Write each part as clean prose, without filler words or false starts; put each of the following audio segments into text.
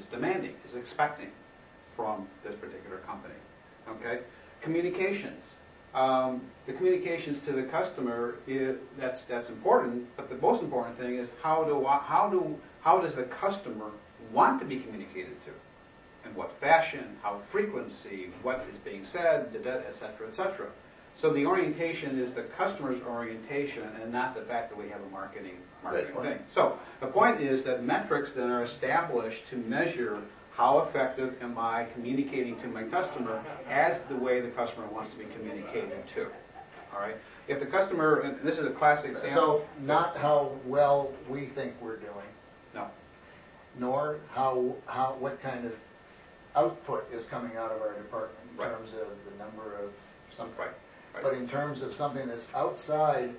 is demanding, is expecting from this particular company. Okay? Communications. The communications to the customer, that's important, but the most important thing is how does the customer want to be communicated to? In what fashion, how frequency, what is being said, et cetera, et cetera. So the orientation is the customer's orientation and not the fact that we have a marketing thing. So the point is that metrics then are established to measure how effective am I communicating to my customer as the way the customer wants to be communicated to. All right? If the customer, and this is a classic example. So not how well we think we're doing. No. Nor what kind of output is coming out of our department in terms of the number of something. Right. But in terms of something that's outside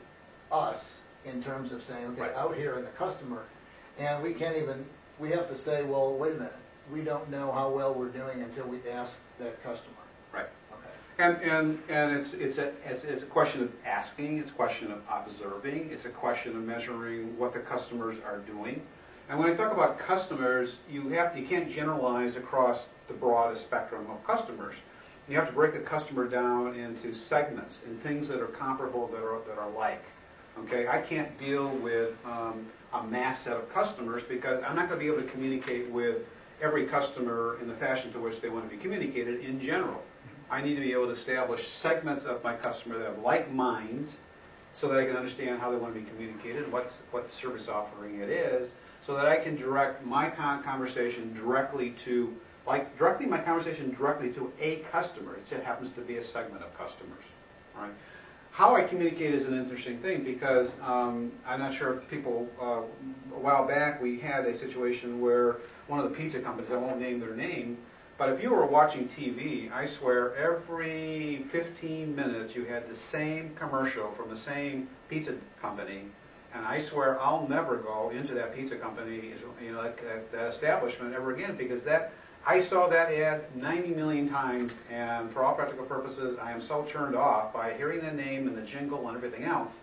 us, in terms of saying, okay, out here in the customer, and we can't even, we have to say, well, wait a minute, we don't know how well we're doing until we ask that customer. Right. Okay. And it's a question of asking, it's a question of observing, it's a question of measuring what the customers are doing. And when I talk about customers, you can't generalize across the broadest spectrum of customers. You have to break the customer down into segments and things that are comparable, that are like. Okay, I can't deal with a mass set of customers because I'm not going to be able to communicate with every customer in the fashion to which they want to be communicated in general. I need to be able to establish segments of my customer that have like minds so that I can understand how they want to be communicated, what the service offering it is, so that I can direct my conversation directly to a customer. It happens to be a segment of customers. Right? How I communicate is an interesting thing because I'm not sure if people, a while back we had a situation where one of the pizza companies, I won't name their name, but if you were watching TV, I swear every 15 minutes you had the same commercial from the same pizza company, and I swear I'll never go into that pizza company, that establishment ever again because I saw that ad 90 million times, and for all practical purposes, I am so turned off by hearing the name and the jingle and everything else.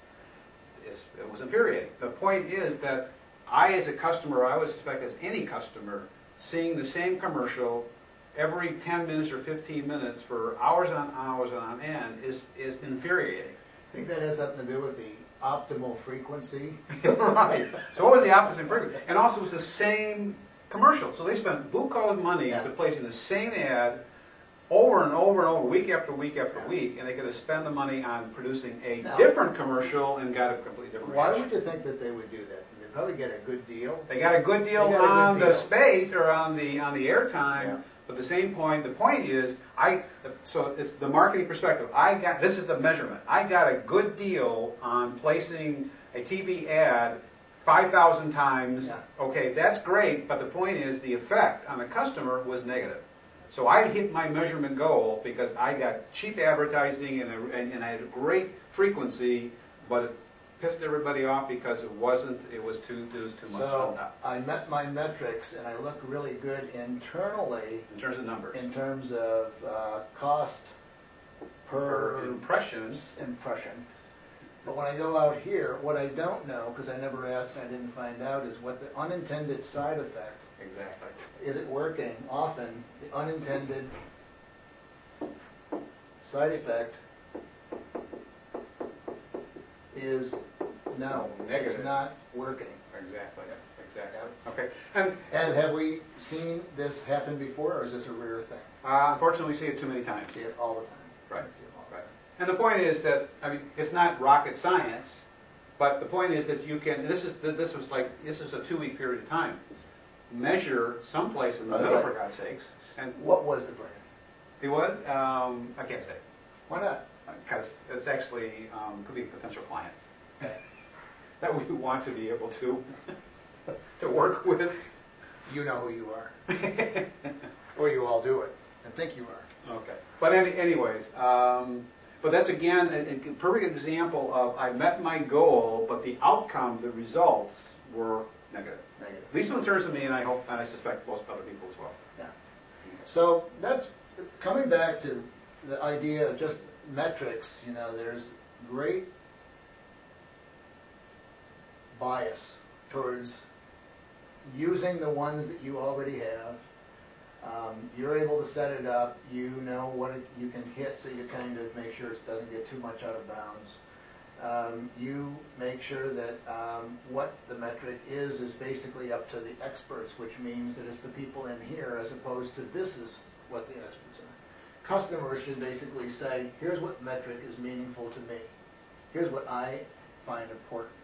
It was infuriating. The point is that I, as a customer, I would suspect as any customer, seeing the same commercial every 10 minutes or 15 minutes for hours on end is infuriating. I think that has something to do with the optimal frequency. Right. So what was the opposite frequency? And also it was the same commercial. So they spent buku money to placing the same ad over and over and over, week after week after week, and they could have spent the money on producing a different commercial and got a completely different Why reaction. would you think that they would do that? They'd probably get a good deal. They got a good deal on the space or on the airtime. Yeah. But the same point, the point is, so it's the marketing perspective. This is the measurement. I got a good deal on placing a TV ad 5,000 times. Yeah. Okay, that's great, but the point is the effect on the customer was negative. So I hit my measurement goal because I got cheap advertising and I had a great frequency, but it pissed everybody off because it was too much. So I met my metrics and I looked really good internally. In terms of numbers. In terms of cost per impression. But when I go out here, what I don't know, because I never asked and I didn't find out, is what the unintended side effect. Exactly. Is it working? Often, the unintended side effect is no, negative. It's not working. Exactly. Exactly. Yep. Okay. And have we seen this happen before, or is this a rare thing? Unfortunately, we see it too many times. See it all the time. Right. Right. And the point is that it's not rocket science, but the point is that you can. This is a 2-week period of time. Measure someplace in the middle, for God's sakes. And what was the brand? The what? I can't say. Why not? Because it's actually could be a potential client that we want to be able to work with. You know who you are, or you all do it and think you are. Okay, but anyways, but that's again a perfect example of I met my goal, but the outcome, the results were negative. Negative. At least in terms of me, and I suspect most other people as well. Yeah. So that's coming back to the idea of just metrics. There's great bias towards using the ones that you already have You're able to set it up, you know what you can hit, so you kind of make sure it doesn't get too much out of bounds. You make sure that what the metric is basically up to the experts, which means that it's the people in here as opposed to this is what the experts are. Customers should basically say, here's what metric is meaningful to me. Here's what I find important.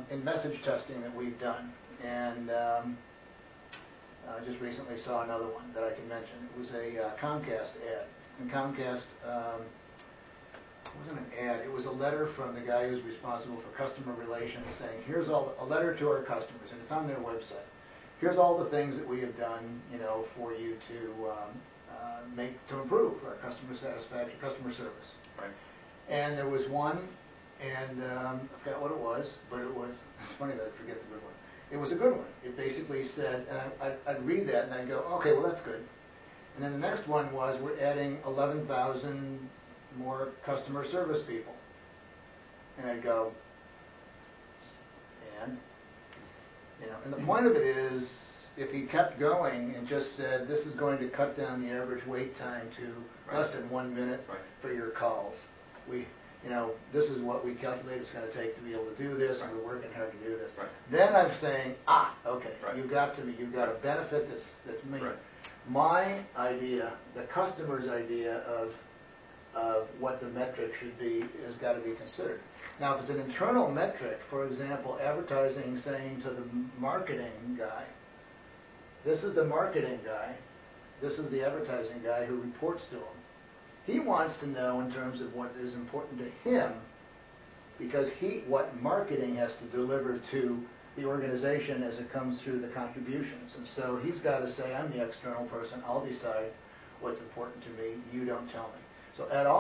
In message testing that we've done, and I just recently saw another one that I can mention. It was a Comcast ad. And Comcast, it wasn't an ad, it was a letter from the guy who's responsible for customer relations saying, here's a letter to our customers, and it's on their website. Here's all the things that we have done, for you to improve our customer satisfaction, customer service. Right. And there was one, and I forgot what it was, but it's funny that I forget the good one. It was a good one. It basically said, and I'd read that and I'd go, okay, well that's good. And then the next one was, we're adding 11,000 more customer service people. And I'd go, and the point of it is, if he kept going and just said, this is going to cut down the average wait time to less than 1 minute for your calls. This is what we calculate it's going to take to be able to do this, and we're working hard to do this. Right. Then I'm saying, okay, you got to me. You've got a benefit that's me. Right. My idea, the customer's idea of what the metric should be has got to be considered. Now, if it's an internal metric, for example, advertising saying to the marketing guy, this is the marketing guy, this is the advertising guy who reports to him. He wants to know in terms of what is important to him, because what marketing has to deliver to the organization as it comes through the contributions. And so he's got to say, I'm the external person, I'll decide what's important to me, you don't tell me. So at all